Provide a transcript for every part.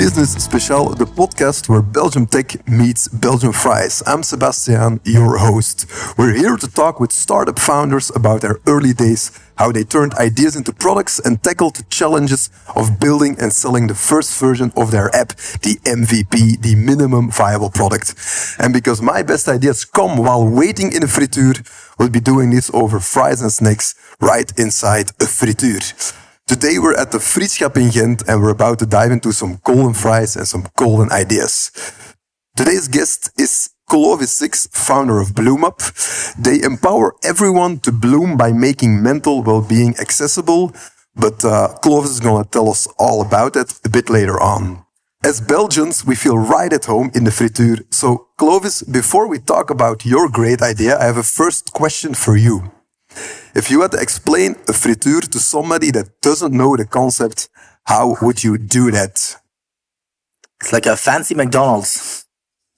Business Speciàl, the podcast where Belgium tech meets Belgian fries. I'm Sebastian, your host. We're here to talk with startup founders about their early days, how they turned ideas into products and tackled the challenges of building and selling the first version of their app, the MVP, the minimum viable product. And because my best ideas come while waiting in a frituur, we'll be doing this over fries and snacks right inside a frituur. Today we're at the Frietschap in Ghent and we're about to dive into some golden fries and some golden ideas. Today's guest is Clovis Six, founder of BloomUp. They empower everyone to bloom by making mental well-being accessible, but Clovis is going to tell us all about it a bit later on. As Belgians, we feel right at home in the frituur. So Clovis, before we talk about your great idea, I have a first question for you. If you had to explain a frituur to somebody that doesn't know the concept, how would you do that? It's like a fancy McDonald's.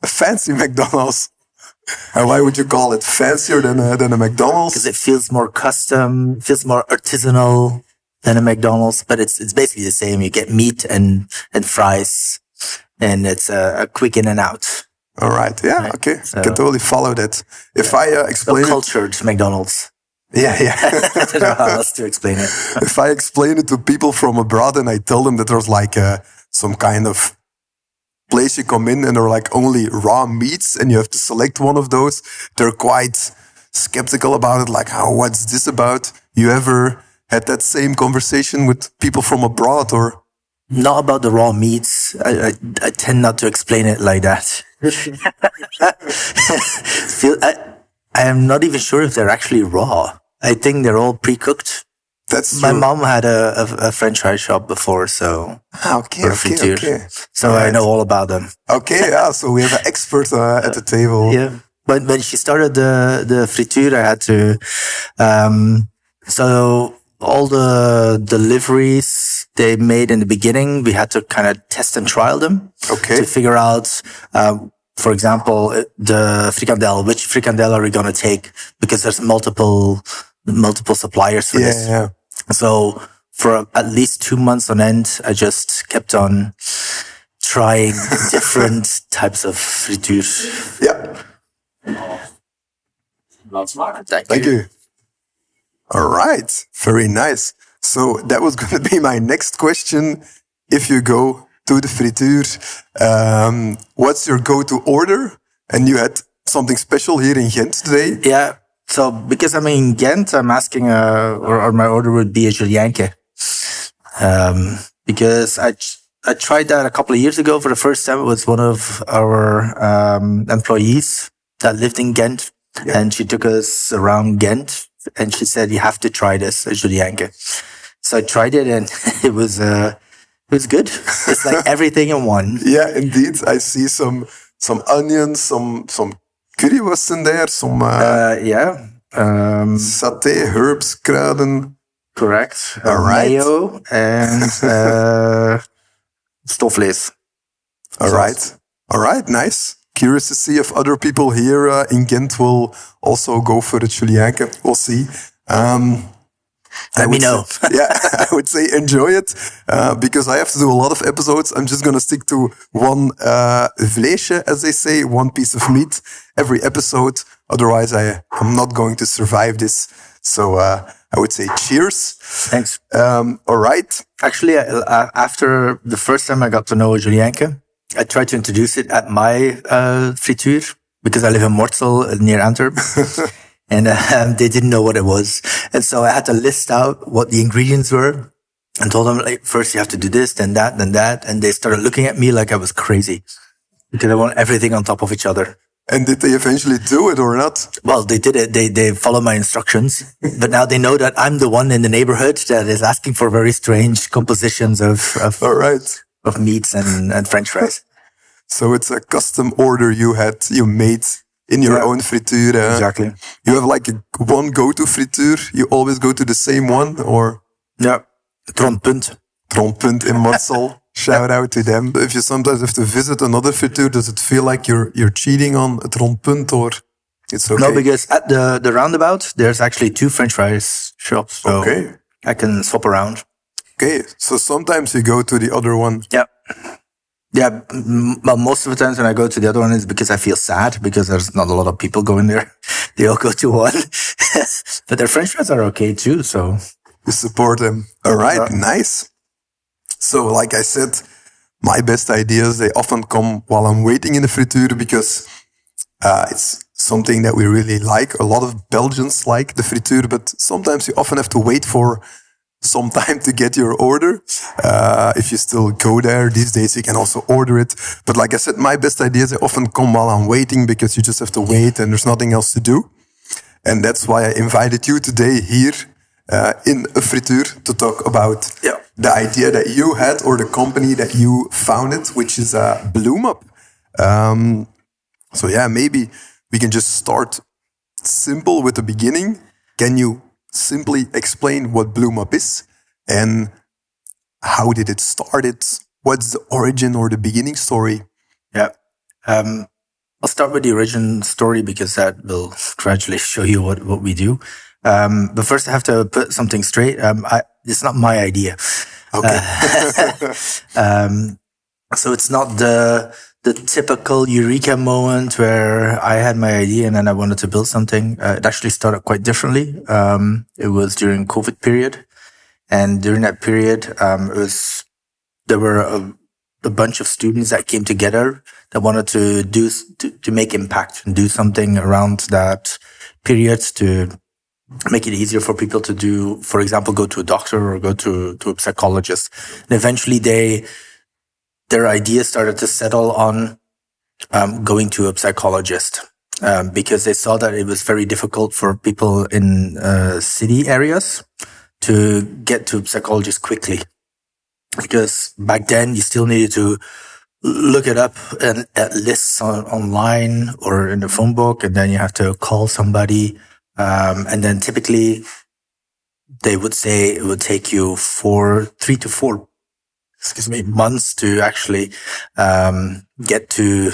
A fancy McDonald's? And why would you call it fancier than a McDonald's? Because it feels more custom, feels more artisanal than a McDonald's, but it's basically the same. You get meat and fries, and it's a quick in and out. All right. Yeah. Right. Okay. So, can totally follow that. If I explain a cultured McDonald's. Yeah. I don't know how else to explain it. If I explain it to people from abroad and I tell them that there's like some kind of place you come in and there are like only raw meats and you have to select one of those, they're quite skeptical about it. Like, what's this about? You ever had that same conversation with people from abroad or? Not about the raw meats. I tend not to explain it like that. I am not even sure if they're actually raw. I think they're all pre-cooked. That's my true. mom had a French fry shop before, so okay. So right. I know all about them. Okay, yeah. So we have an expert at the table. Yeah, but when she started the frituur, I had to. So all the deliveries they made in the beginning, we had to kind of test and trial them. Okay. To figure out. For example, the frikandel, which frikandel are we going to take? Because there's multiple suppliers for this. Yeah. So for at least 2 months on end, I just kept on trying different types of frituur. Yeah. Thank you. All right. Very nice. So that was going to be my next question. If you go to the frituur, what's your go-to order? And you had something special here in Ghent today. Yeah. So because I'm in Ghent, I'm asking, or my order would be a julienke. Because I tried that a couple of years ago for the first time. It was one of our employees that lived in Ghent, and she took us around Ghent, and she said, "You have to try this, a julienke." So I tried it, and it was good. It's like everything in one. Yeah, indeed. I see some onions, some currywurst in there, some satay, herbs, kruiden. Correct. All right. Mayo and stofvlees. All right. Nice. Curious to see if other people here in Ghent will also go for the julienke. We'll see. Let me know. I would say enjoy it because I have to do a lot of episodes. I'm just going to stick to one vleesje, as they say, one piece of meat every episode. Otherwise, I'm not going to survive this. So I would say cheers. Thanks. All right. Actually, after the first time I got to know julienke, I tried to introduce it at my frituur because I live in Mortsel near Antwerp. And they didn't know what it was. And so I had to list out what the ingredients were and told them, like, first you have to do this, then that, then that. And they started looking at me like I was crazy because I want everything on top of each other. And did they eventually do it or not? Well, they did it. They followed my instructions. But now they know that I'm the one in the neighborhood that is asking for very strange compositions of meats and French fries. So it's a custom order you made in your own frituur. Exactly. You have like one go-to frituur? You always go to the same one, or? Yeah. Trompunt in Mortsel. Shout out to them. If you sometimes have to visit another frituur, does it feel like you're cheating on a trompunt, or it's okay? No, because at the roundabout, there's actually 2 French fries shops. So I can swap around. Okay. So sometimes you go to the other one. Yeah. Yeah, well, most of the times when I go to the other one is because I feel sad because there's not a lot of people going there. They all go to one, but their French fries are okay too. So you support them. All right, nice. So, like I said, my best ideas, they often come while I'm waiting in the frituur because it's something that we really like. A lot of Belgians like the frituur, but sometimes you often have to wait for some time to get your order. If you still go there these days, you can also order it. But like I said, my best ideas, they often come while I'm waiting because you just have to wait and there's nothing else to do. And that's why I invited you today here in a frituur to talk about the idea that you had or the company that you founded, which is BloomUp. So yeah, maybe we can just start simple with the beginning. Can you simply explain what BloomUp is and how did it start? What's the origin or the beginning story? Yeah. I'll start with the origin story because that will gradually show you what we do. But first I have to put something straight. It's not my idea. Okay. So it's not the typical eureka moment where I had my idea and then I wanted to build something. It actually started quite differently. It was during COVID period. And during that period, there were a bunch of students that came together that wanted to make impact and do something around that period to make it easier for people to do, for example, go to a doctor or go to a psychologist. And eventually their ideas started to settle on going to a psychologist because they saw that it was very difficult for people in city areas to get to a psychologist quickly. Because back then you still needed to look it up at lists online or in the phone book, and then you have to call somebody. And then typically they would say it would take you 3 to 4 months to actually get to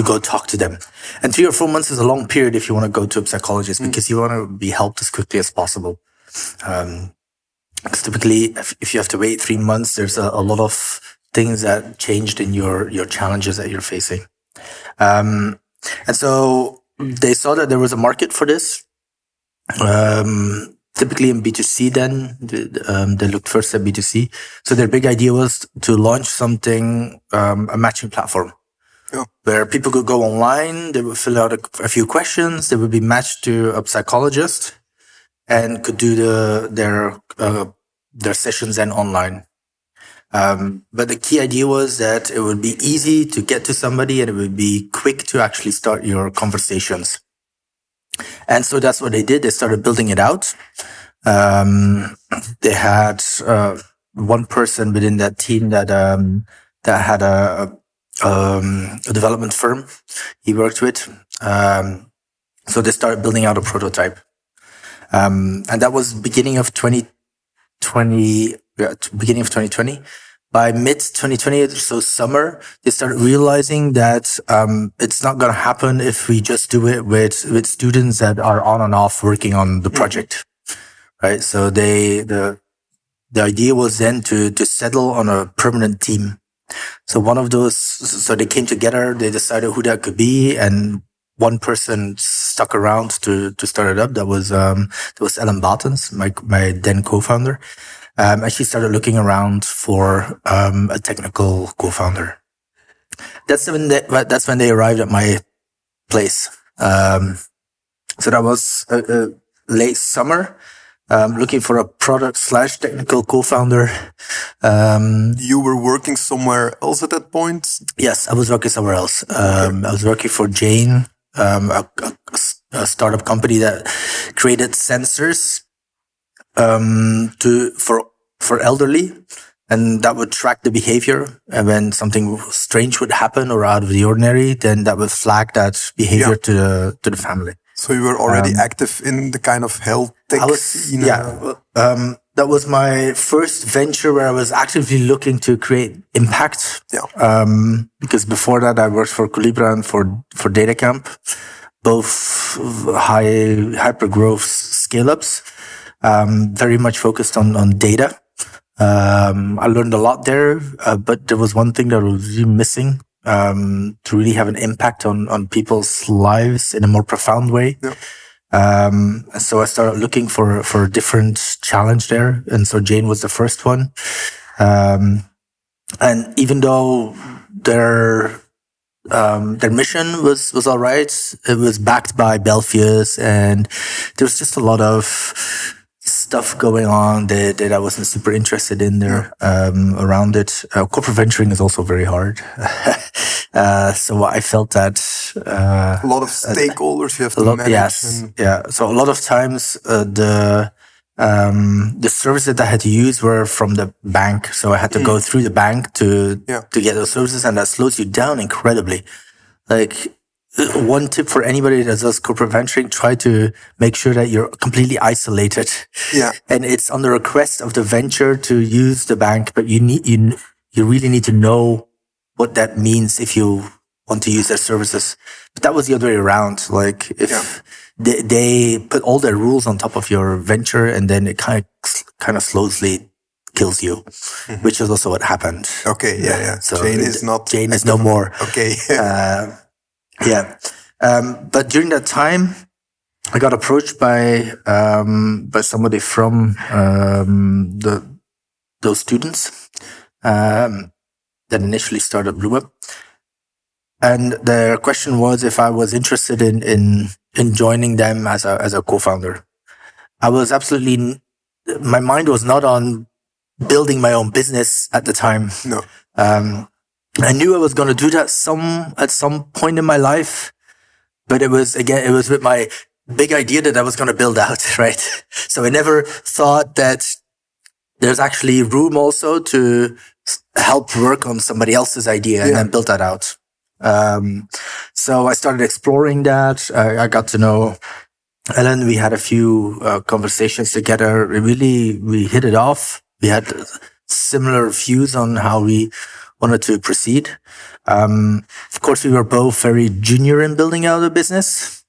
go talk to them. And 3 or 4 months is a long period if you want to go to a psychologist because you want to be helped as quickly as possible. Because typically, if you have to wait 3 months, there's a lot of things that changed in your challenges that you're facing. And so they saw that there was a market for this. Typically in B2C then, they looked first at B2C. So their big idea was to launch something, a matching platform. Where people could go online, they would fill out a few questions, they would be matched to a psychologist and could do their sessions then online. But the key idea was that it would be easy to get to somebody and it would be quick to actually start your conversations. And so that's what they did. They started building it out. They had one person within that team that had a development firm he worked with. So they started building out a prototype. And that was beginning of 2020. By mid-2020, so summer, they started realizing that it's not going to happen if we just do it with students that are on and off working on the project, right? So the idea was then to settle on a permanent team. So one of those, so they came together, they decided who that could be, and one person stuck around to start it up. That was Ellen Battens, my then co-founder. And she started looking around for a technical co-founder. That's when they arrived at my place. So that was late summer. Looking for a product/technical co-founder. You were working somewhere else at that point? Yes, I was working somewhere else. I was working for Jane, a startup company that created sensors for elderly, and that would track the behavior. And when something strange would happen or out of the ordinary, then that would flag that behavior to the family. So you were already active in the kind of health tech scene? That was my first venture where I was actively looking to create impact. Because before that, I worked for Colibra and for DataCamp, both hyper growth scale ups, very much focused on data. I learned a lot there, but there was one thing that was really missing to really have an impact on people's lives in a more profound way. Yeah. So I started looking for a different challenge there. And so Jane was the first one. And even though their mission was all right, it was backed by Belfius, and there was just a lot of stuff going on that I wasn't super interested in there around it. Corporate venturing is also very hard. So I felt that a lot of stakeholders you have to manage. Yes, yeah. So a lot of times the services that I had to use were from the bank. So I had to go through the bank to get those services, and that slows you down incredibly. Like, one tip for anybody that does corporate venturing: try to make sure that you're completely isolated. Yeah. And it's on the request of the venture to use the bank, but you really need to know what that means if you want to use their services. But that was the other way around. Like, if they put all their rules on top of your venture, and then it kind of slowly kills you, which is also what happened. Okay. Yeah. So Jane is no more. Okay. But during that time, I got approached by somebody from those students that initially started BloomUp, and their question was if I was interested in joining them as a co-founder. I was my mind was not on building my own business at the time. No. I knew I was going to do that at some point in my life, but it was with my big idea that I was going to build out, right? So I never thought that there's actually room also to help work on somebody else's idea and then build that out. So I started exploring that. I got to know Ellen. We had a few conversations together. We hit it off. We had similar views on how we wanted to proceed. Of course, we were both very junior in building out a business.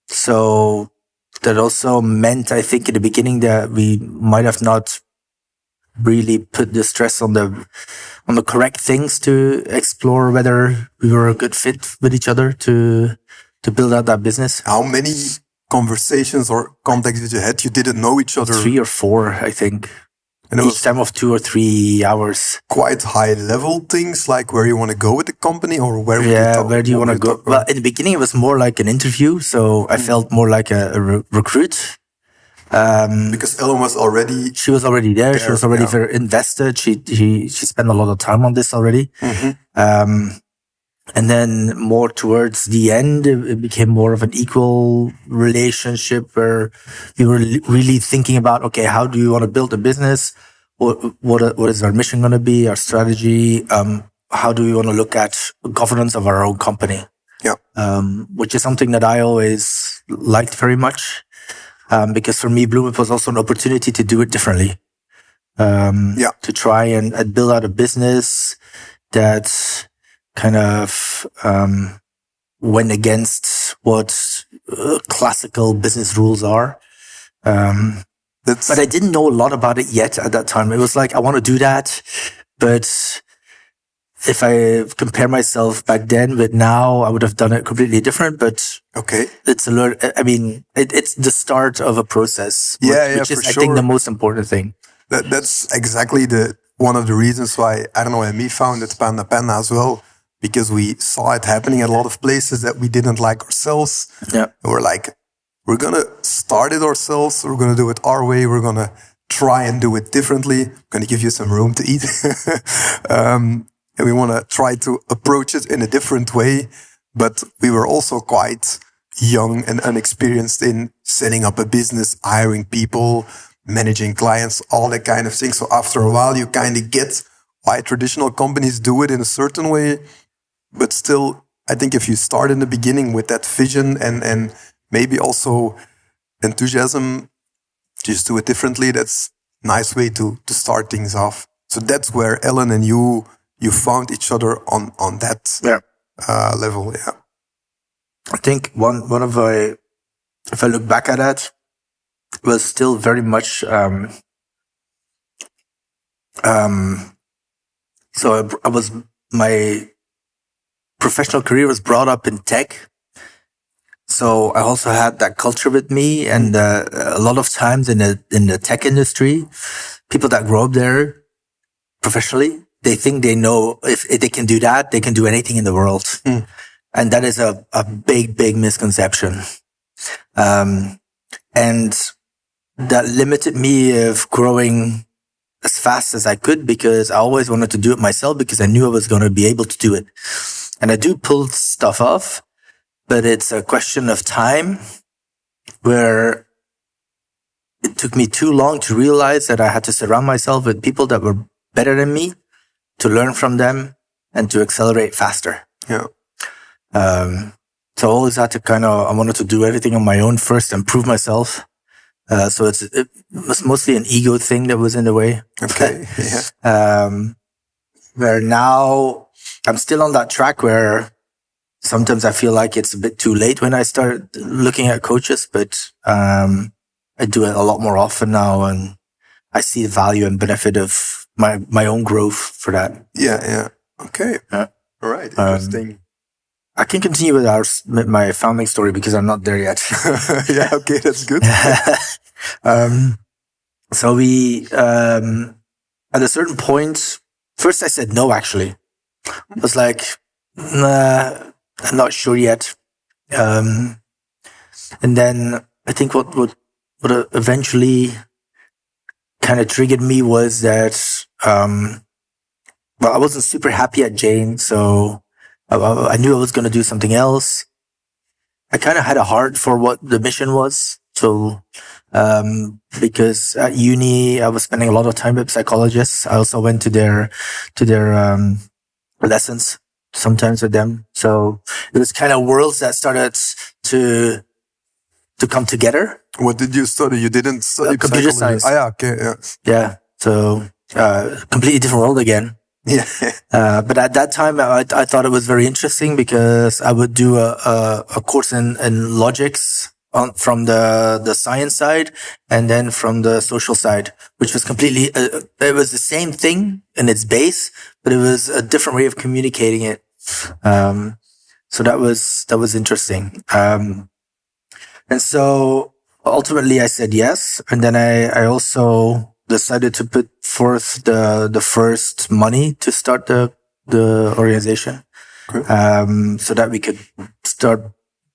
So that also meant, I think, in the beginning that we might have not really put the stress on the correct things to explore whether we were a good fit with each other to build out that business. How many conversations or contacts did you had? You didn't know each other? 3 or 4, I think. And each time of 2 or 3 hours. Quite high level things, like where you want to go with the company, or where do you want to go? Well, in the beginning, it was more like an interview. So I felt more like a recruit. Because Ellen was already... She was already there. She was already very invested. She spent a lot of time on this already. And then more towards the end, it became more of an equal relationship where we were really thinking about, okay, how do you want to build a business? What is our mission going to be? Our strategy? How do we want to look at governance of our own company? Yeah. Which is something that I always liked very much. Because for me, BloomUp was also an opportunity to do it differently. To try and build out a business that kind of went against what classical business rules are. But I didn't know a lot about it yet at that time. It was like, I want to do that. But if I compare myself back then with now, I would have done it completely different. But it's it's the start of a process. Which is, I think, the most important thing. That's exactly one of the reasons why, I don't know, and me founded PandaPanda as well. Because we saw it happening at a lot of places that we didn't like ourselves. Yeah. And we're like, we're going to start it ourselves. We're going to do it our way. We're going to try and do it differently. I'm going to give you some room to eat. And we want to try to approach it in a different way. But we were also quite young and inexperienced in setting up a business, hiring people, managing clients, all that kind of thing. So after a while, you kind of get why traditional companies do it in a certain way. But still, I think if you start in the beginning with that vision and maybe also enthusiasm, just do it differently, that's a nice way to start things off. So that's where Ellen and you found each other on that level. Yeah. I think one of if I look back at that, was still very much So my professional career was brought up in tech. So I also had that culture with me, and a lot of times in the tech industry, people that grow up there professionally, they think they know if they can do that, they can do anything in the world. And that is a big misconception. And that limited me of growing as fast as I could, because I always wanted to do it myself, because I knew I was going to be able to do it. And I do pull stuff off, but it's a question of time, where it took me too long to realize that I had to surround myself with people that were better than me, to learn from them and to accelerate faster. Yeah. So I always had to I wanted to do everything on my own first and prove myself. So it was mostly an ego thing that was in the way. Okay. Yeah. Where now I'm still on that track where sometimes I feel like it's a bit too late when I start looking at coaches, but I do it a lot more often now, and I see the value and benefit of my own growth for that. Yeah. Okay. All right. Interesting. I can continue with my founding story, because I'm not there yet. Yeah. Okay. That's good. So we, at a certain point, first I said no, actually. I was like, nah, I'm not sure yet. And then I think what eventually kind of triggered me was that, I wasn't super happy at Jane, so I knew I was going to do something else. I kind of had a heart for what the mission was. So, because at uni, I was spending a lot of time with psychologists. I also went to their lessons sometimes with them. So it was kind of worlds that started to come together. What did you study? You didn't study computer science. Ah, yeah. Okay. Yeah. Yeah. So, completely different world again. Yeah. But at that time, I thought it was very interesting, because I would do a course in logics from the science side, and then from the social side, which was completely, it was the same thing in its base, but it was a different way of communicating it. So that was interesting. And so ultimately I said yes. And then I also decided to put forth the first money to start the organization. Okay. So that we could start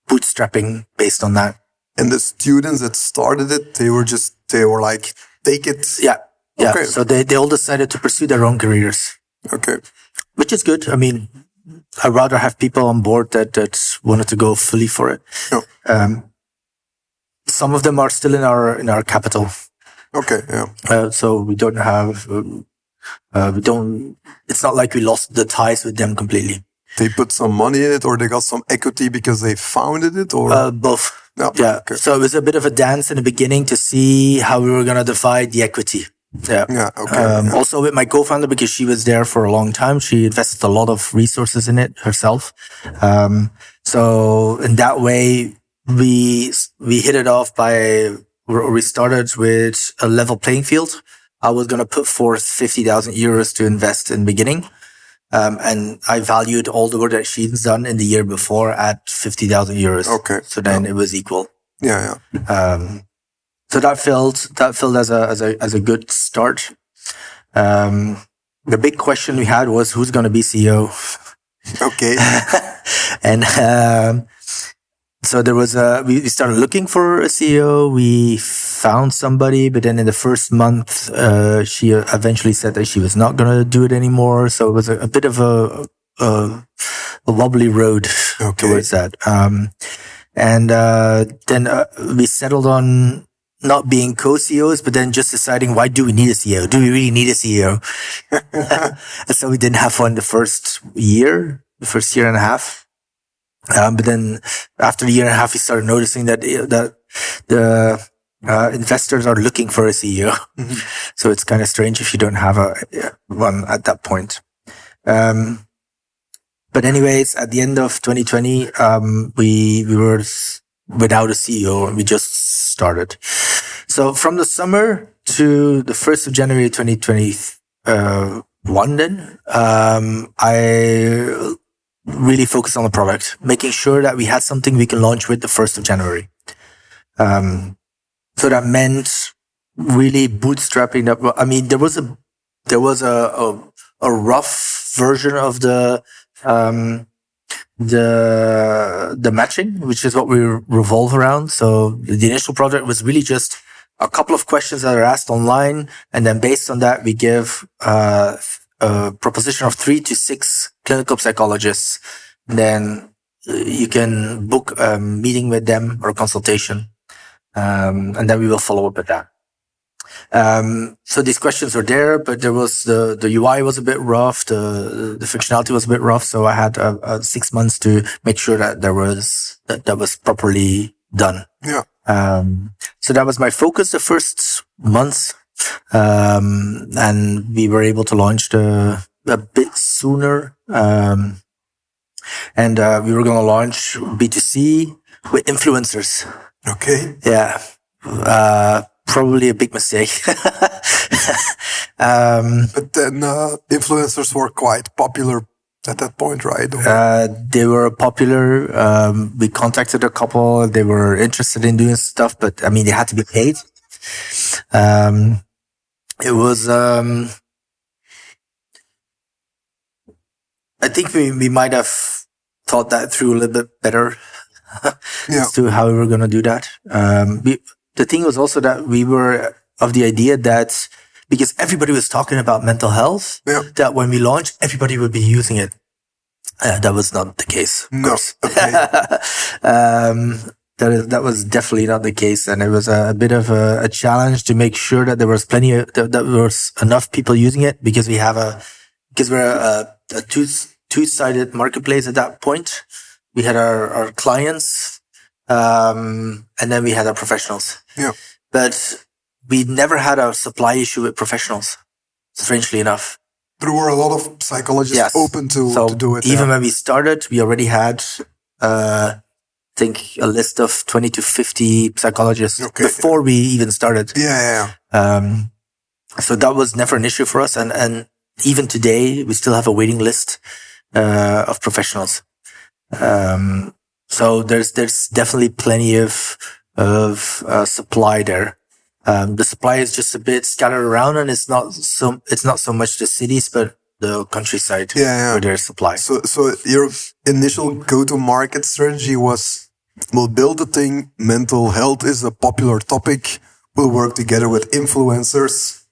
bootstrapping based on that. And the students that started it, they were like, take it. Yeah. Yeah. Okay. So they all decided to pursue their own careers. Okay. Which is good. I mean, I'd rather have people on board that wanted to go fully for it. Yeah. Some of them are still in our capital. Okay. Yeah. So we don't have, it's not like we lost the ties with them completely. They put some money in it, or they got some equity because they founded it, or? Both. No. Yeah. Okay. So it was a bit of a dance in the beginning to see how we were going to divide the equity. Yeah. Yeah. Okay. Also with my co-founder, because she was there for a long time, she invested a lot of resources in it herself. So in that way, we hit it off we started with a level playing field. I was going to put forth 50,000 euros to invest in the beginning. And I valued all the work that she's done in the year before at 50,000 euros. Okay. So then it was equal. Yeah. So that felt as a good start. The big question we had was, who's going to be CEO? Okay. And, so there was we started looking for a CEO. We found somebody, but then in the first month, she eventually said that she was not going to do it anymore. So it was a bit of a wobbly road towards that. And then we settled on not being co-CEOs, but then just deciding, why do we need a CEO? Do we really need a CEO? And so we didn't have one the first year and a half. But then after a year and a half, we started noticing that the investors are looking for a CEO. Mm-hmm. So it's kind of strange if you don't have one at that point. But anyways, at the end of 2020, we were without a CEO, and we just started. So from the summer to the 1st of January 2021, one, then I really focused on the product, making sure that we had something we can launch with the 1st of January. So that meant really bootstrapping that. I mean, there was a rough version of the matching, which is what we revolve around. So the initial project was really just a couple of questions that are asked online, and then based on that, we give a proposition of 3 to 6 clinical psychologists. Then you can book a meeting with them or a consultation, and then we will follow up with that. So these questions were there, but there was the UI was a bit rough, the functionality was a bit rough. So I had 6 months to make sure that that was properly done. Yeah. So that was my focus the first months. And we were able to launch a bit sooner. And we were going to launch B2C with influencers. Okay. Yeah. Probably a big mistake. But then influencers were quite popular at that point, right? They were popular. We contacted a couple. They were interested in doing stuff, but I mean, they had to be paid. It was, I think we might have thought that through a little bit better as to how we were going to do that. The thing was also that we were of the idea that because everybody was talking about mental health, that when we launched, everybody would be using it. That was not the case. No. Okay. That was definitely not the case, and it was a bit of a challenge to make sure that there was that there was enough people using it because we're a two-sided marketplace at that point. We had our clients, and then we had our professionals. Yeah. But we never had a supply issue with professionals, strangely enough. There were a lot of psychologists open to do it. Even when we started, we already had, I think, a list of 20 to 50 psychologists before we even started. Yeah. So that was never an issue for us. And even today, we still have a waiting list of professionals. So there's definitely plenty of supply there. The supply is just a bit scattered around, and it's not so much the cities, but the countryside where there's supply. So your initial go-to-market strategy was, we'll build a thing. Mental health is a popular topic. We'll work together with influencers.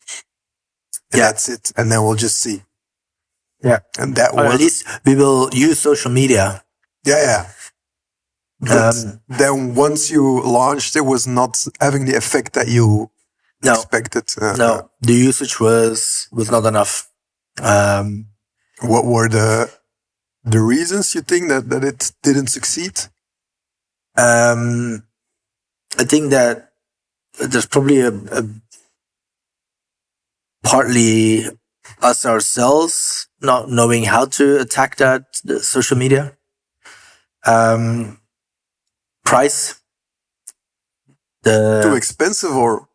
And that's it. And then we'll just see. Yeah. And that or at least we will use social media. Yeah. But then once you launched, it was not having the effect that you expected. No, the usage was not enough. What were the reasons you think that it didn't succeed? I think that there's probably a partly us ourselves not knowing how to attack the social media. Price. Too expensive, or?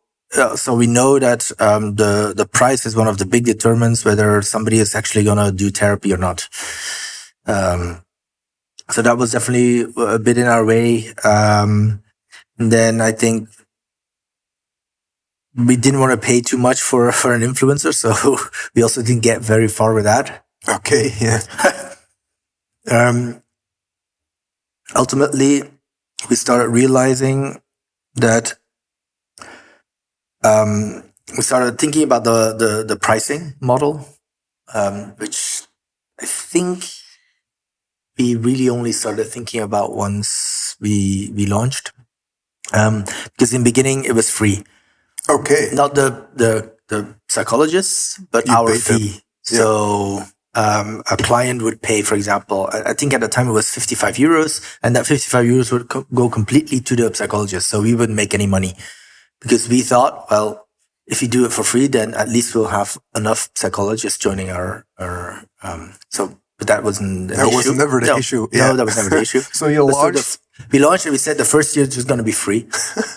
So we know that the price is one of the big determinants whether somebody is actually going to do therapy or not. So that was definitely a bit in our way. And then I think we didn't want to pay too much for an influencer, so we also didn't get very far with that. Okay, yeah. Ultimately, we started realizing that we started thinking about the pricing model, which I think we really only started thinking about once we launched. Because in the beginning it was free. Okay. Not the psychologists, but our fee. So a client would pay, for example, I think at the time it was 55 euros, and that 55 euros would go completely to the psychologist. So we wouldn't make any money because we thought, well, if you do it for free, then at least we'll have enough psychologists joining our but that wasn't an issue. That was never the issue. Yeah. No, that was never the issue. So you launched? We launched and we said the first year is just going to be free.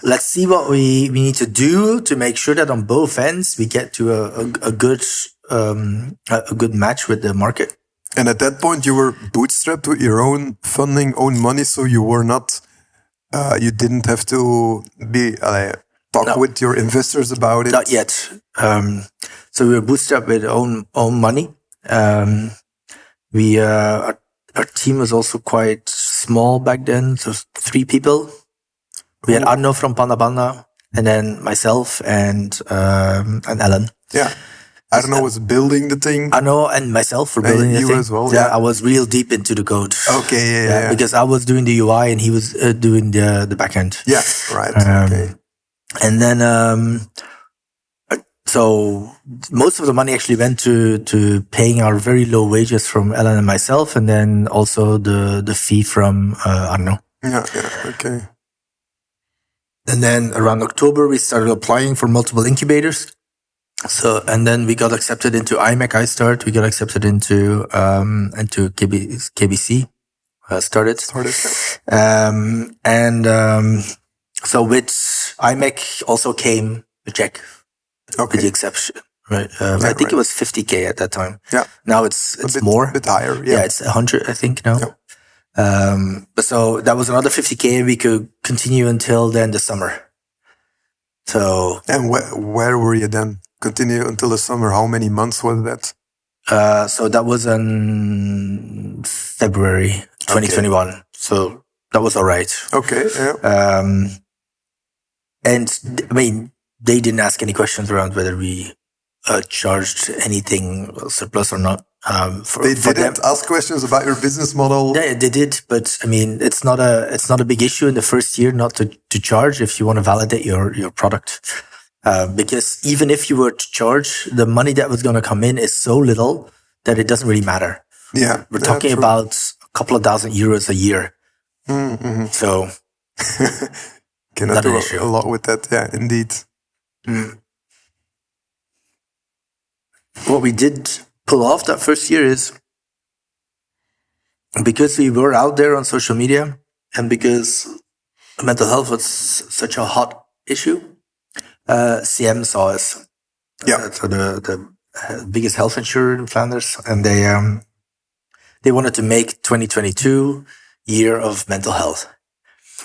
Let's see what we need to do to make sure that on both ends we get to a good a good match with the market. And at that point, you were bootstrapped with your own funding, own money, so you were not, you didn't have to be talk with your investors about it. Not yet. So we were bootstrapped with own money. Our team was also quite small back then, so 3 people. We had Arno from PandaPanda, and then myself and Ellen. Yeah. Arno was building the thing. Arno and myself were building the thing. You as well, I was real deep into the code. Okay, yeah. Because I was doing the UI and he was doing the backend. Yeah, right. Okay. And then, so most of the money actually went to paying our very low wages from Ellen and myself, and then also the fee from Arno. Yeah, okay. And then around October, we started applying for multiple incubators. So, and then we got accepted into IMEC iStart. We got accepted into KBC. Started. So with IMEC also came a check. Okay. With the exception, right? I think it was 50K at that time. Yeah. Now it's more. A bit higher. Yeah, it's 100, I think now. Yeah. But so that was another 50K, and we could continue until then the summer. So. And where were you then? Continue until the summer. How many months was that? So that was in February 2021. Okay. So that was all right. Okay. Yeah. And I mean, they didn't ask any questions around whether we charged anything surplus or not. They didn't ask questions about your business model. Yeah, they did, but I mean, it's not a big issue in the first year not to charge if you want to validate your product. Because even if you were to charge, the money that was going to come in is so little that it doesn't really matter. Yeah. We're talking about a couple of €1,000 a year. Mm-hmm. So cannot do a lot with that. Yeah, indeed. Mm. What we did pull off that first year is because we were out there on social media and because mental health was such a hot issue, CM saw us. Yeah. So the biggest health insurer in Flanders, and they wanted to make 2022 year of mental health.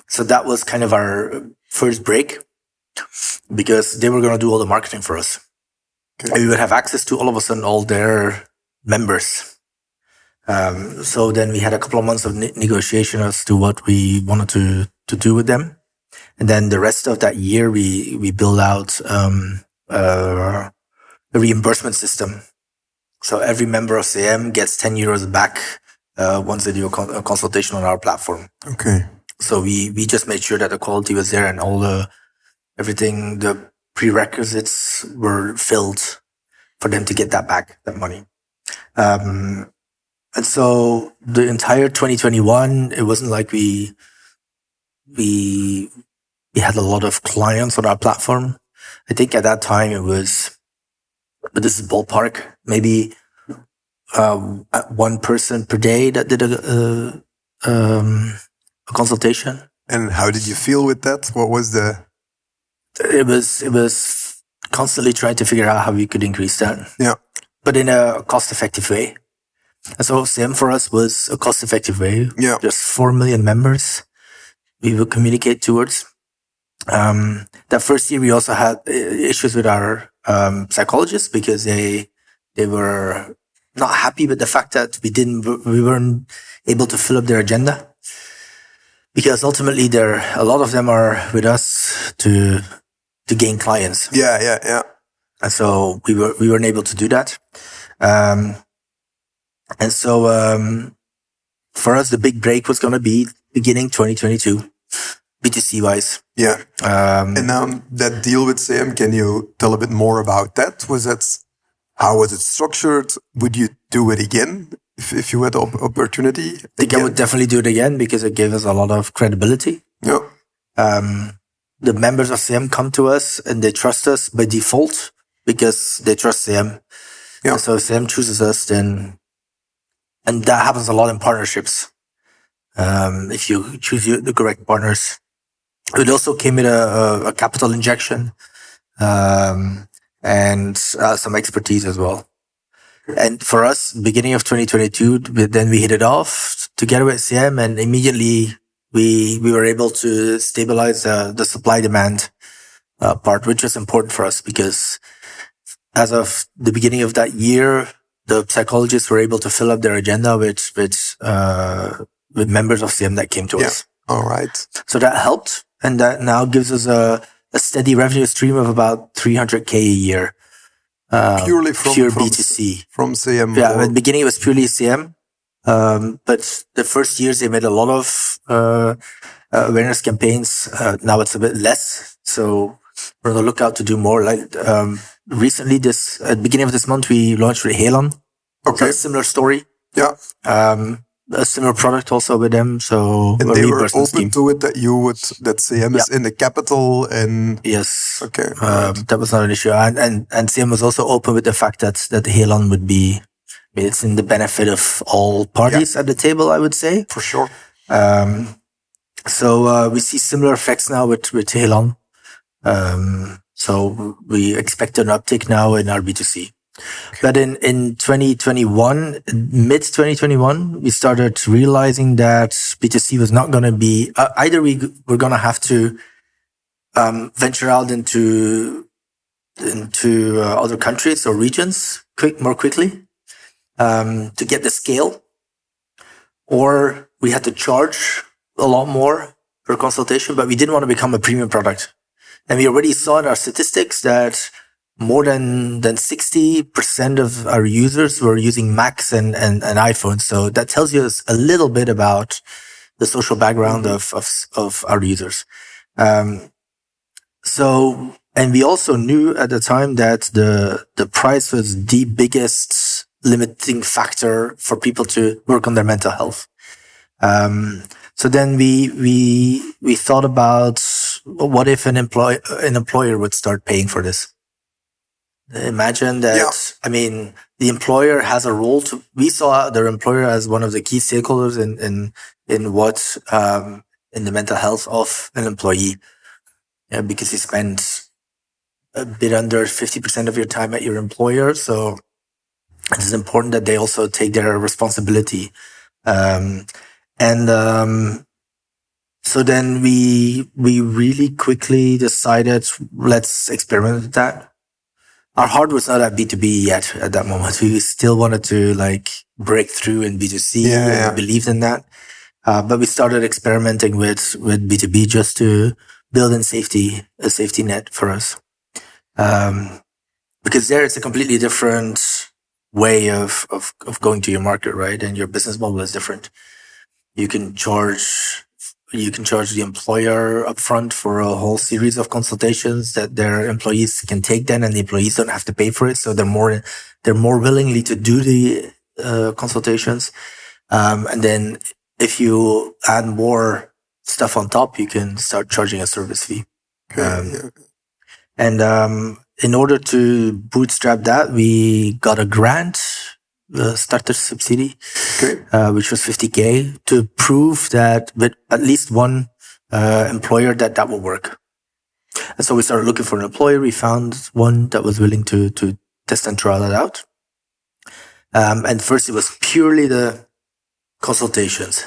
So that was kind of our first break because they were going to do all the marketing for us. Okay. And we would have access to all of a sudden all their members. So then we had a couple of months of negotiation as to what we wanted to do with them. And then the rest of that year, we build out a reimbursement system. So every member of CM gets €10 back once they do a consultation on our platform. Okay. So we just made sure that the quality was there and all the prerequisites were filled for them to get that back, that money. And so the entire 2021, it wasn't like we had a lot of clients on our platform. I think at that time it was, but this is ballpark, maybe 1 person per day that did a consultation. And how did you feel with that? What was the? It was constantly trying to figure out how we could increase that. Yeah. But in a cost-effective way. And so CM for us was a cost-effective way. Yeah. Just 4 million members we would communicate towards. That first year we also had issues with our psychologists because they were not happy with the fact that we weren't able to fill up their agenda. Because ultimately a lot of them are with us to gain clients. Yeah. And so we weren't able to do that. And so for us, the big break was going to be beginning 2022, B2C wise. Yeah. And that deal with CM, can you tell a bit more about that? How was it structured? Would you do it again if you had the opportunity? I think I would definitely do it again because it gave us a lot of credibility. Yeah. The members of CM come to us and they trust us by default because they trust CM. Yeah. And so if CM chooses us, then, and that happens a lot in partnerships. If you choose the correct partners. It also came with a capital injection, and some expertise as well. And for us, beginning of 2022, then we hit it off together with CM, and immediately we were able to stabilize the supply demand part, which was important for us because as of the beginning of that year, the psychologists were able to fill up their agenda with members of CM that came to us. All right. So that helped, and that now gives us a steady revenue stream of about 300K a year. Purely from B2C. From CM. Yeah, at the beginning it was purely CM. But the first years they made a lot of awareness campaigns. Now it's a bit less. So we're on the lookout to do more. Like recently, at the beginning of this month, we launched with Helan. Okay. So a similar story. Yeah. A similar product also with them. So and they were open to it that CM is in the capital and yes. Okay. That was not an issue. And CM was also open with the fact that Helan would be, I mean, it's in the benefit of all parties at the table, I would say. For sure. So we see similar effects now with Helan. So we expect an uptick now in our B2C. Okay. But in 2021, mid 2021, we started realizing that B2C was not going to be, either we were going to have to venture out into other countries or regions more quickly to get the scale, or we had to charge a lot more per consultation, but we didn't want to become a premium product. And we already saw in our statistics that more than 60% of our users were using Macs and iPhones. So that tells you a little bit about the social background of our users. So, and we also knew at the time that the price was the biggest limiting factor for people to work on their mental health. So then we thought about what if an employer would start paying for this? Imagine that, I mean, the employer has a role we saw their employer as one of the key stakeholders in what, in the mental health of an employee. Yeah, because you spend a bit under 50% of your time at your employer. So it is important that they also take their responsibility. So then we really quickly decided, let's experiment with that. Our heart was not at B2B yet at that moment. We still wanted to break through in B2C. And we believed in that. But we started experimenting with B2B just to build in a safety net for us. Because there it's a completely different way of going to your market, right? And your business model is different. You can charge the employer upfront for a whole series of consultations that their employees can take then, and the employees don't have to pay for it. So they're more willingly to do the consultations. And then if you add more stuff on top, you can start charging a service fee. And in order to bootstrap that, we got a grant, the starter subsidy, which was 50K, to prove that with at least one employer that will work. And so we started looking for an employer. We found one that was willing to test and try that out. And first it was purely the consultations.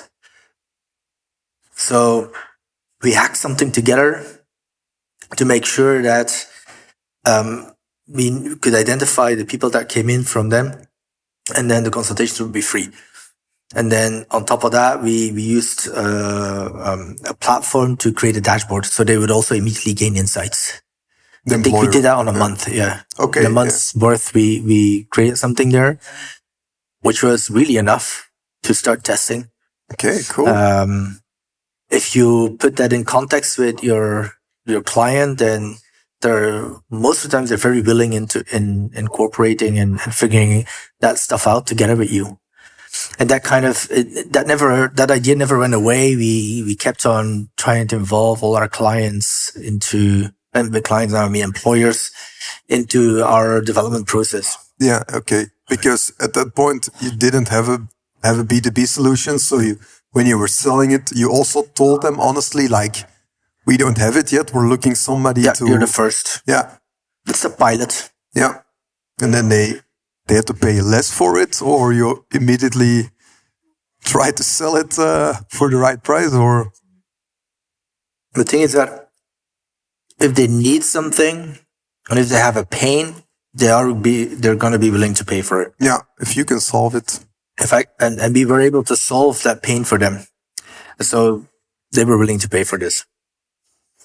So we hacked something together to make sure that we could identify the people that came in from them, and then the consultations would be free. And then on top of that, we used a platform to create a dashboard, so they would also immediately gain insights. I think we did that on a month. Yeah. Okay. In a month's worth, we created something there, which was really enough to start testing. Okay, cool. If you put that in context with your client, then most of the times they're very willing in incorporating and figuring that stuff out together with you. And that idea never went away. We kept on trying to involve all our clients and the clients, I mean employers, into our development process. Yeah. Okay. Because at that point you didn't have a B2B solution. So when you were selling it, you also told them honestly, we don't have it yet. We're looking somebody to... You're the first. Yeah. It's a pilot. Yeah. And then they they had to pay less for it, or you immediately try to sell it for the right price? Or The thing is that if they need something and if they have a pain, they're going to be willing to pay for it. yeah, if you can solve it. And we were able to solve that pain for them. So they were willing to pay for this.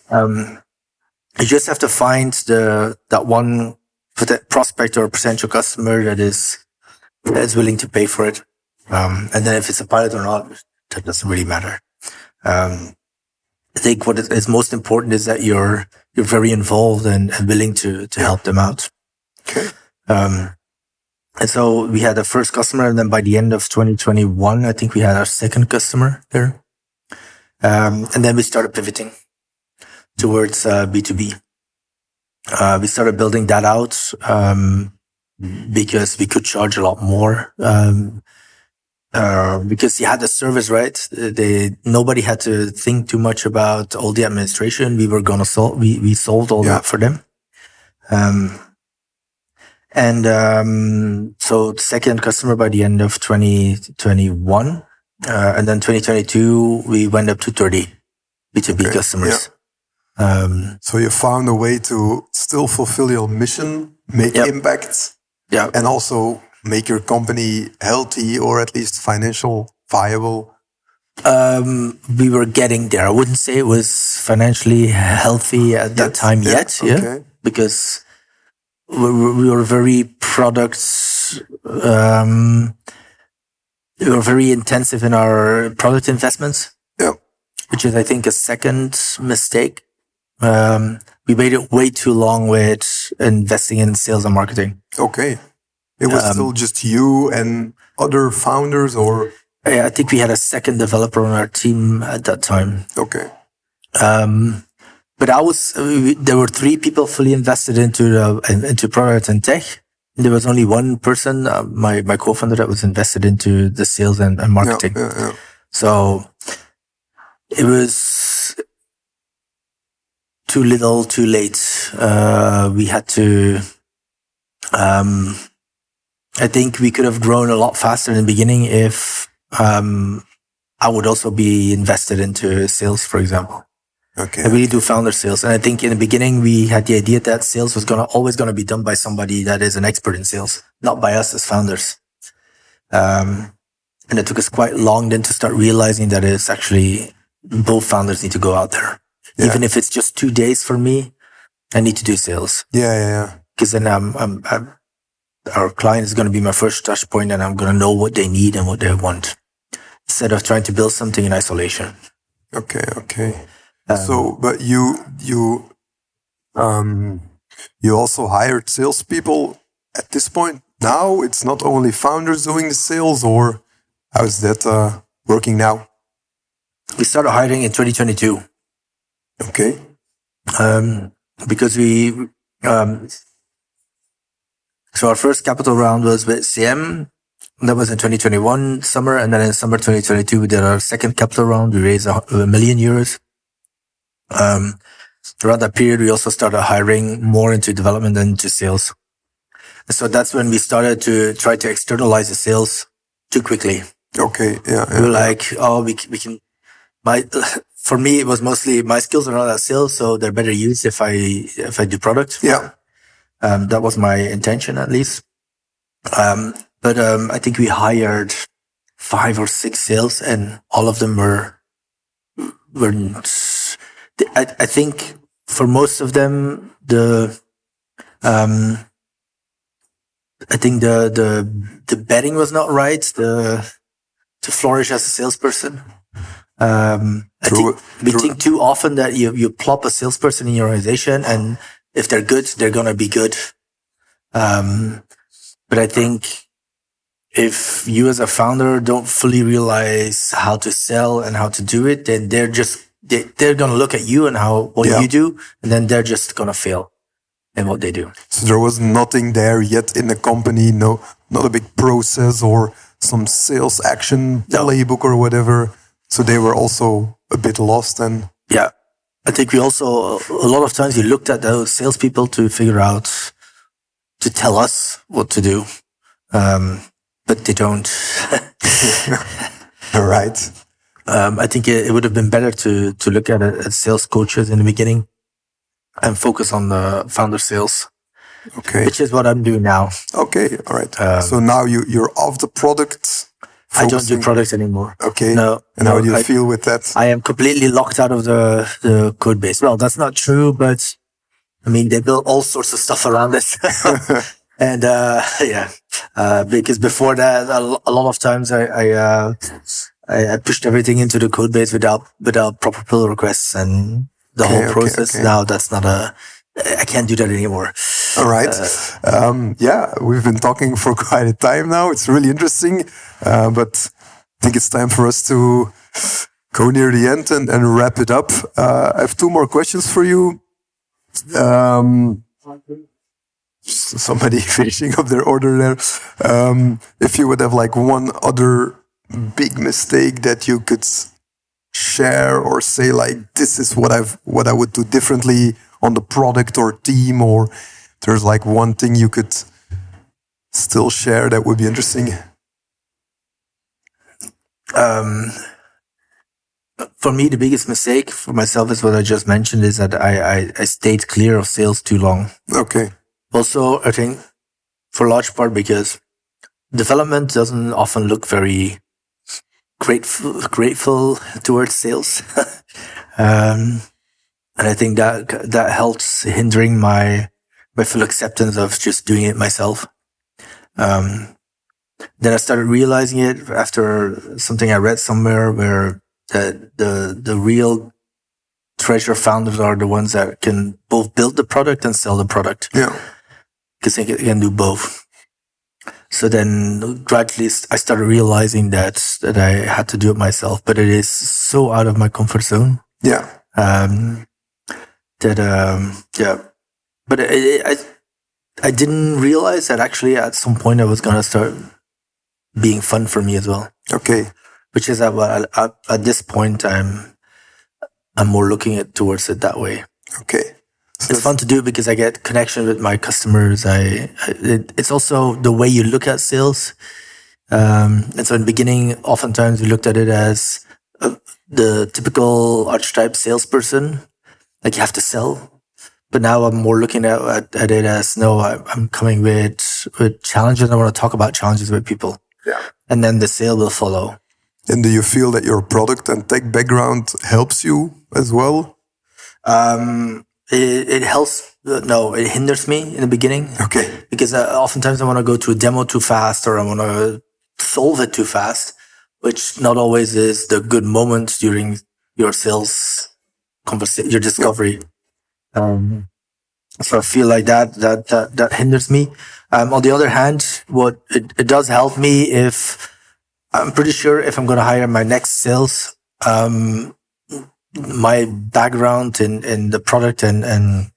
You just have to find that one prospect or potential customer that is willing to pay for it. And then if it's a pilot or not, that doesn't really matter. I think what is most important is that you're very involved and willing to help them out. Okay. And so we had the first customer, and then by the end of 2021, I think we had our second customer there. And then we started pivoting towards B2B. We started building that out because we could charge a lot more. Because you had the service, right? Nobody had to think too much about all the administration. We were gonna solve. We solved all that for them. So the second customer by the end of 2021, and then 2022 we went up to 30 B2B customers. Yeah. So you found a way to still fulfill your mission, make impact, and also make your company healthy or at least financial viable. We were getting there. I wouldn't say it was financially healthy at that time yet. Okay. Because we were very we were very intensive in our product investments. Yeah. Which is, I think, a second mistake. We waited way too long with investing in sales and marketing. Okay. It was still just you and other founders, or? Yeah, I think we had a second developer on our team at that time. Okay. But there were 3 people fully invested into product and tech. There was only one person, my co-founder, that was invested into the sales and marketing. Yeah. So it was too little, too late. We had to, I think we could have grown a lot faster in the beginning if I would also be invested into sales, for example. Okay. I really do founder sales. And I think in the beginning, we had the idea that sales was always going to be done by somebody that is an expert in sales, not by us as founders. And it took us quite long then to start realizing that it's actually both founders need to go out there. Yeah. Even if it's just 2 days for me, I need to do sales. Yeah. Because then our client is going to be my first touch point, and I'm going to know what they need and what they want, instead of trying to build something in isolation. Okay. So, but you also hired salespeople at this point. Now it's not only founders doing the sales, or how is that working now? We started hiring in 2022. Okay. Because so our first capital round was with CM. That was in 2021 summer, and then in summer 2022 we did our second capital round. We raised €1 million. Throughout that period, we also started hiring more into development and into sales. So that's when we started to try to externalize the sales too quickly. Okay, yeah. We were like, we can. For me, it was mostly my skills are not that sales, so they're better used if I do product. Yeah. That was my intention, at least. But I think we hired 5 or 6 sales, and all of them were. I think for most of them, I think the betting was not right. To flourish as a salesperson. We think too often that you plop a salesperson in your organization, and if they're good, they're gonna be good. But I think if you as a founder don't fully realize how to sell and how to do it, then they're gonna look at you and what you do, and then they're just gonna fail in what they do. So there was nothing there yet in the company, not a big process or some sales action playbook or whatever. So they were also a bit lost then. Yeah. I think we also, a lot of times we looked at those salespeople to figure out, to tell us what to do. but they don't. All right. I think it would have been better to look at it as sales coaches in the beginning and focus on the founder sales. Okay. Which is what I'm doing now. Okay. All right. So now you're off the product. I don't do products anymore. Okay. No. And how do you feel with that? I am completely locked out of the code base. Well, that's not true, but I mean, they build all sorts of stuff around it. And, because before that, a lot of times I pushed everything into the code base without proper pull requests and the whole process. Okay. Now that's not I can't do that anymore. All right. We've been talking for quite a time now. It's really interesting. But I think it's time for us to go near the end and wrap it up. I have 2 more questions for you. Somebody finishing up their order there. If you would have like one other big mistake that you could share or say, like, this is what I would do differently on the product or team, or there's like one thing you could still share that would be interesting. For me, the biggest mistake for myself is what I just mentioned, is that I stayed clear of sales too long. Okay. Also, I think for a large part because development doesn't often look very grateful towards sales. And I think that helps hindering my full acceptance of just doing it myself. Then I started realizing it after something I read somewhere, where the real treasure founders are the ones that can both build the product and sell the product. Yeah. Because they can do both. So then gradually I started realizing that I had to do it myself, but it is so out of my comfort zone. Yeah. But I didn't realize that actually at some point it was going to start being fun for me as well. Okay. Which is at this point I'm more looking towards it that way. Okay. So it's fun to do because I get connection with my customers. It's also the way you look at sales. And so in the beginning, oftentimes we looked at it as the typical archetype salesperson, like you have to sell. But now I'm more looking at it as, no, I'm coming with challenges. I want to talk about challenges with people. Yeah. And then the sale will follow. And do you feel that your product and tech background helps you as well? It helps. No, it hinders me in the beginning. Okay. Because oftentimes I want to go to a demo too fast, or I want to solve it too fast, which not always is the good moment during your sales conversation, your discovery. So I feel like that hinders me. On the other hand, what it does help me, if I'm pretty sure if I'm going to hire my next sales, my background in the product and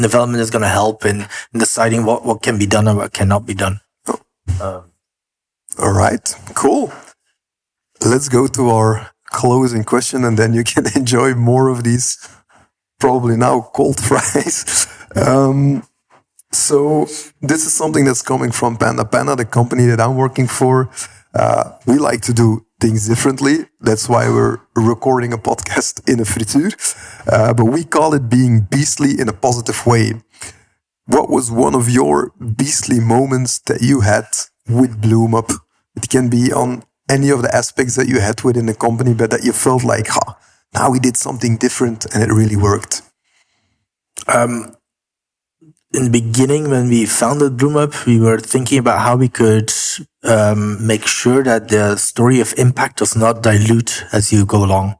development is going to help in deciding what can be done and what cannot be done. All right, cool. Let's go to our closing question, and then you can enjoy more of these probably now cold fries. So this is something that's coming from PandaPanda, the company that I'm working for. We like to do things differently. That's why we're recording a podcast in a frituur. But we call it being beastly in a positive way. What was one of your beastly moments that you had with BloomUp? It can be on any of the aspects that you had within the company, but that you felt like, now we did something different and it really worked. In the beginning, when we founded BloomUp, we were thinking about how we could make sure that the story of impact does not dilute as you go along,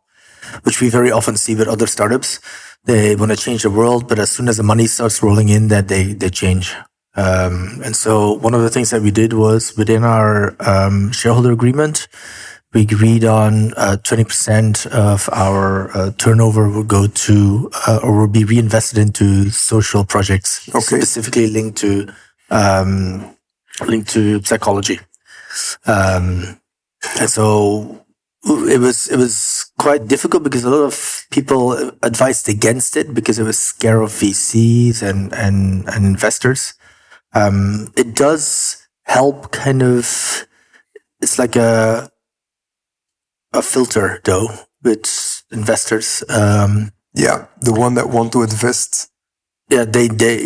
which we very often see with other startups. They want to change the world, but as soon as the money starts rolling in, that they change. And so one of the things that we did was within our shareholder agreement, we agreed on 20% of our turnover will go to or will be reinvested into social projects, specifically linked to psychology. And so it was quite difficult because a lot of people advised against it because it was scare of VCs and investors. It does help kind of, it's like a filter though with investors. The one that want to invest. Yeah,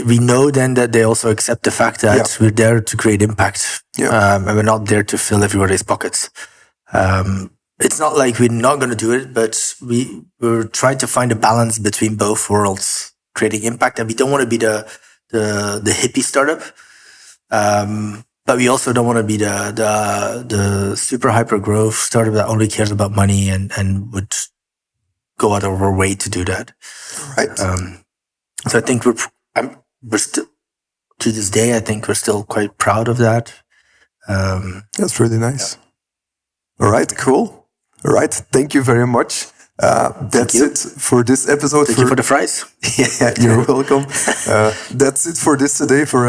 we know then that they also accept the fact that we're there to create impact. And we're not there to fill everybody's pockets. It's not like we're not going to do it, but we're trying to find a balance between both worlds, creating impact. And we don't want to be the hippie startup. But we also don't want to be the super hyper growth startup that only cares about money and would go out of our way to do that. Right. So I think we're still, to this day, I think we're still quite proud of that. That's really nice. All right, cool. All right, thank you very much. That's it for this episode. Thank you for the fries. Yeah, you're welcome. That's it for this today for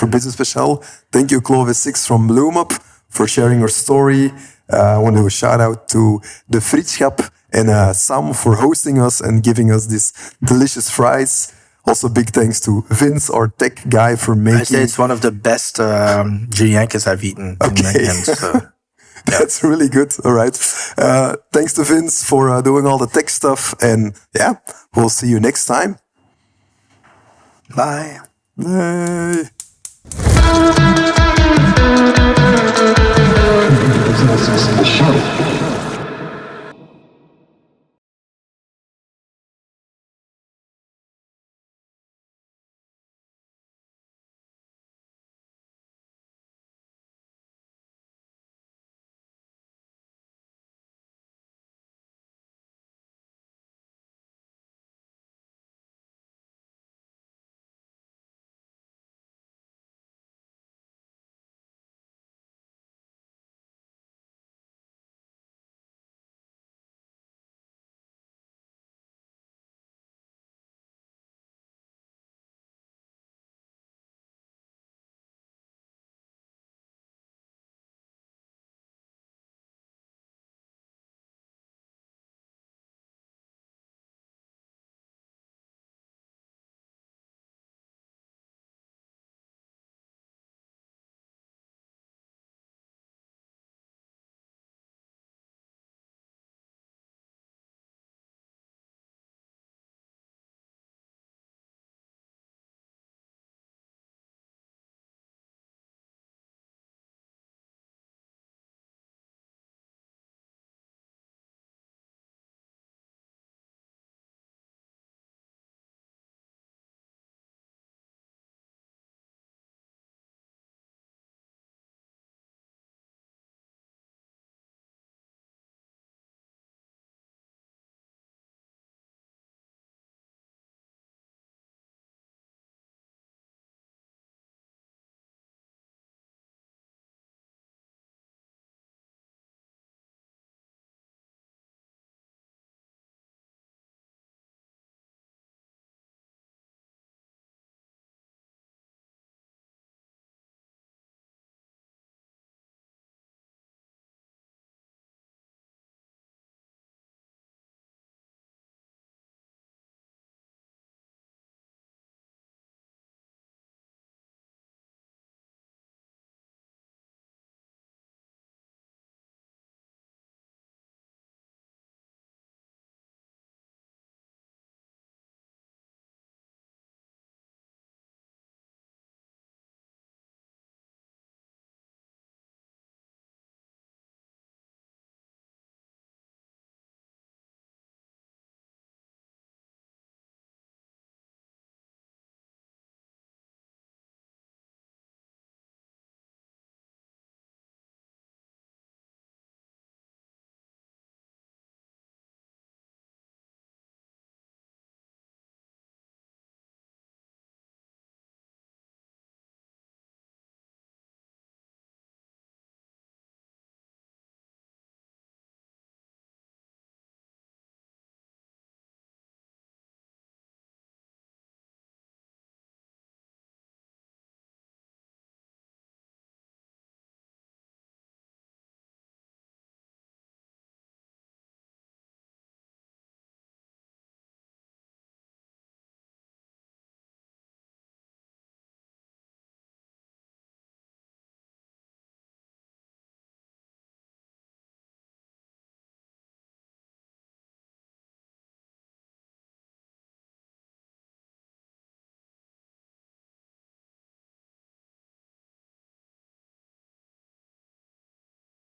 Business Speciàl. Thank you, Clovis Six from BloomUp, for sharing your story. I want to do a shout out to the Vriendschap and Sam for hosting us and giving us these delicious fries. Also, big thanks to Vince, our tech guy, for making. I'd say it's one of the best Juliankas I've eaten in my hands. So. That's really good. All right. Thanks to Vince for doing all the tech stuff. And we'll see you next time. Bye. Bye. Speciàl.